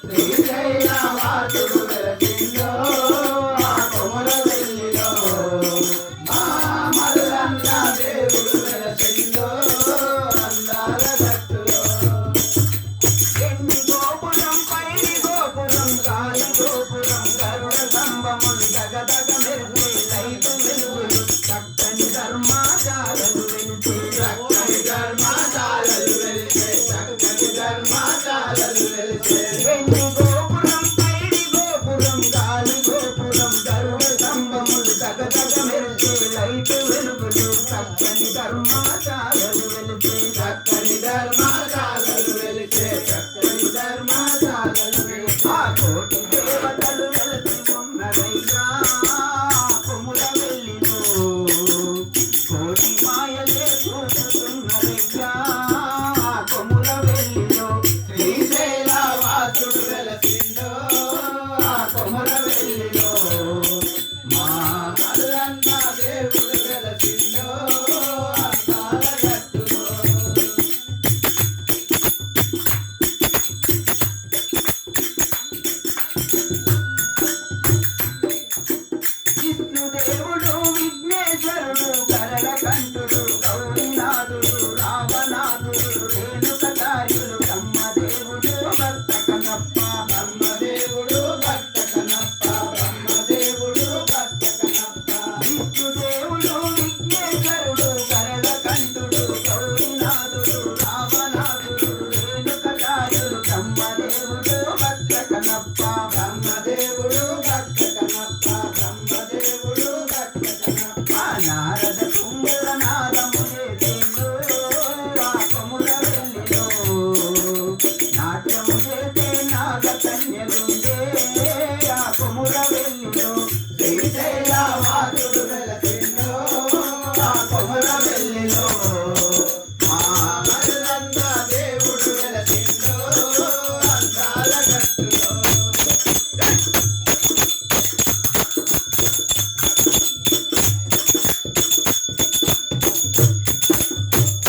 శ్రీశైలవాసుడు వెలసిండో ఆ కొమరవెల్లిలో మా మల్లన్న దేవుడు వెలసిండో అందాల గట్టులో ఎన్ని గోపురం పైడి గోపురం గాలి గోపురం గరుడ స్తంభములు దగదగ మెరిసే లైటు వెలుగులు చక్కని ధర్మాచారలు వెలిసే చక్కని ధర్మాచారలు వెలిసే చక్కని ధర్మాచారలు వెలిసే ఎన్ని గోపురం పైడి గోపురం గాలి గోపురం గరుడ స్తంభములు దగదగ మెరిసే లైటు వెలుగులు చక్కని ధర్మాచారలు వెలిసే చక్కని ధర్మాచారలు వెలిసే చక్కని ధర్మాచారలు వెలిసే ఆ కోటి దేవతలు వెలిసి ఉన్నదయ్యా కొమురవెల్లిలో కోటి మాయలే చూపుతున్నదయ్యా కొమురవెల్లిలో శ్రీశైలవాసుడు వెలసిండో ఆ కొమురవెల్లిలో మా మల్లన్న దేవుడు వెలసిండో అందాల గట్టులో విష్ణుదేవుడు విఘ్నేశ్వరుడు కరళ కంఠుడు గౌరీనాథుడు రామనాథుడు రేణుకచార్యులు బ్రహ్మదేవుడు భక్త కనప్ప బ్రహ్మదేవుడు భక్త కనప్ప బ్రహ్మదేవుడు భక్త కనప్ప విష్ణుదేవుడు విఘ్నేశ్వరుడు కరళ కంఠుడు గౌరీనాథుడు రామనాథుడు రేణుకచార్యులు బ్రహ్మదేవుడు భక్త కనప్ప బ్రహ్మదేవుడు భక్త కనప్ప బ్రహ్మదేవుడు భక్త కనప్ప నారద కుంగుల నాదము చేసేందో ఆ కొమురవెల్లిలో నాట్యము చేసే నాగ కన్యలుండే ఆ కొమురవెల్లిలో శ్రీశైలవాసుడు వెలసిండో ఆ కొమురవెల్లిలో మా మల్లన్న దేవుడు వెలసిండో అందాల గట్టులో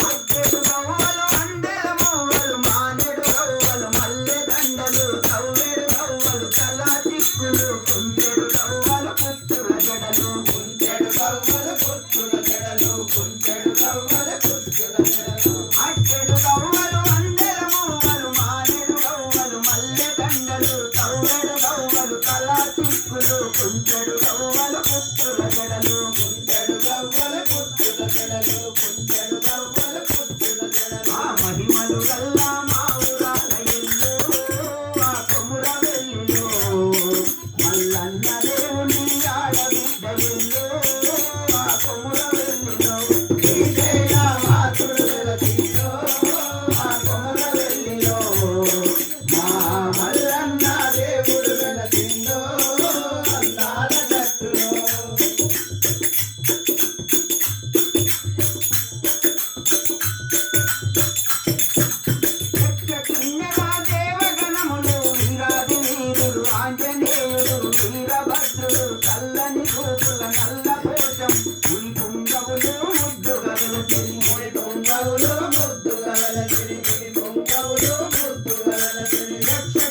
అద్దెడు గవ్వలు అందెల మూవలు మానెడు గవ్వలు మల్లె దండలు తవ్వెడు గవ్వలు తలా చిక్కులు కుంచెడు గవ్వలు పుట్టుల జడలు కుంచెడు గవ్వలు పుట్టుల జడలు కుంచెడు గవ్వలు పుట్టుల జడలు అట్టెడు గవ్వలు అందెల మూవలు మానెడు గవ్వలు మల్లె దండలు తవ్వెడు గవ్వలు తలా చిక్కులు కుంచెడు గవ్వలు పుట్టుల జడలు కుంచెడు గవ్వలు పుట్టుల జడలు కుంచెడు గవ్వలు పుట్టుల జడలు ఆ మహిమలు గల్లా మా ఊరాల ఇల్లు ఆ కొమురవెల్లిలో మల్లన్న దేవుని ఆడబిడ్డ ఇల్లు ఆ కొమురవెల్లిలో శ్రీశైలవాసుడు వెలసిండో ఆ కొమురవెల్లిలో మా మల్లన్న దేవుడు వెలసిండో అందాల గట్టులో చిన్నగా దేవగణములు వీరాది వీరుడు ఆంజనేయుడు వీరభద్రుడు చల్లని చూపుల నల్ల కోశం ముని పుంగవులు ముద్దుగా వెలసిరి ముని పుంగవులు ముద్దుగా వెలసిరి ముని పుంగవులు ముద్దుగా వెలసిరి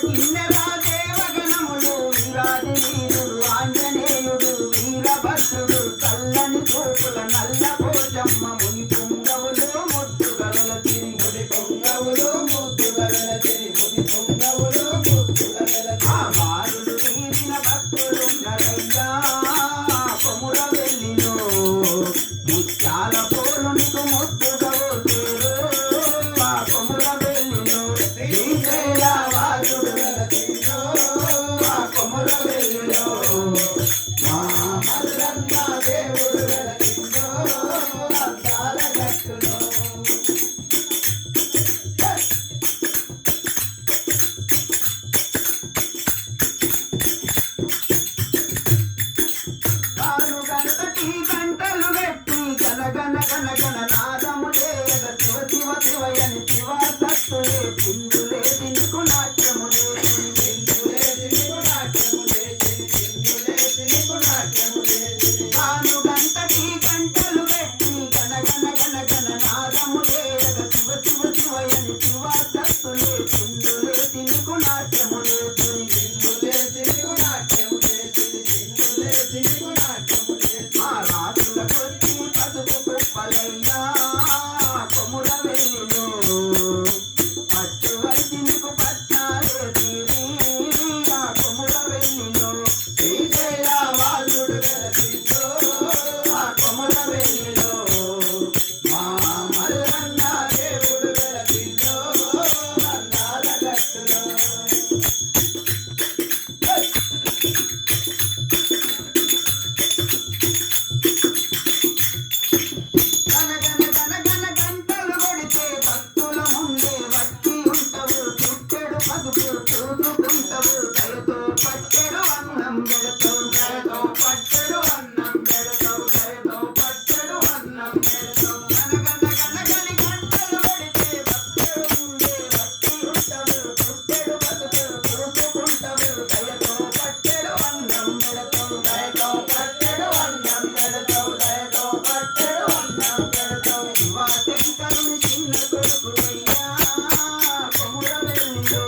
చిన్నగా దేవగణములు వీరాది వీరుడు ఆంజనేయుడు వీరభద్రుడు చల్లని చూపుల నల్ల కోశమ్మ ముని పుంగవులు ముద్దుగా వెలసిరి ముని పుంగవులు ముద్దుగా వెలసిరి ముని పుంగవులు ముద్దుగా వెలసిరి ఆ బాలుడు తీరిన భక్తులున్నరయ్యా కొమురవెల్లిలో ముత్యాల పోలునికు ముద్దుగా ఓసేరు ఆ కొమురవెల్లిలో శ్రీశైలవాసుడు వెలసిండో ఆ కొమురవెల్లిలో మా మల్లన్న దేవుడు వెలసిండో అందాల గట్టులో తాను గణపతి గంటలు గట్టి గనగన గనగన నాదము చేయగ శివ శివ శివయని శివ తత్తులే పిందులే దినుకు నాట్యములే పడుతుంటావు దయతో పట్టెడు అన్నం పెడతావు దయతో పట్టెడు అన్నం పెడతావు దయతో పట్టెడు అన్నం పెడతావు గనగనగనగని గంటలు పడితే భక్తుడు ఉండే భక్తి ఉంటావు పుట్టెడు బతుకు చూసుకుంటావు దయతో పట్టెడు అన్నం పెడతావు దయతో పట్టెడు అన్నం పెడతావు దయతో పట్టెడు అన్నం పెడతావు శివశంకరుని చిన్న కొడుకు అయ్యా కొమురవెల్లిలో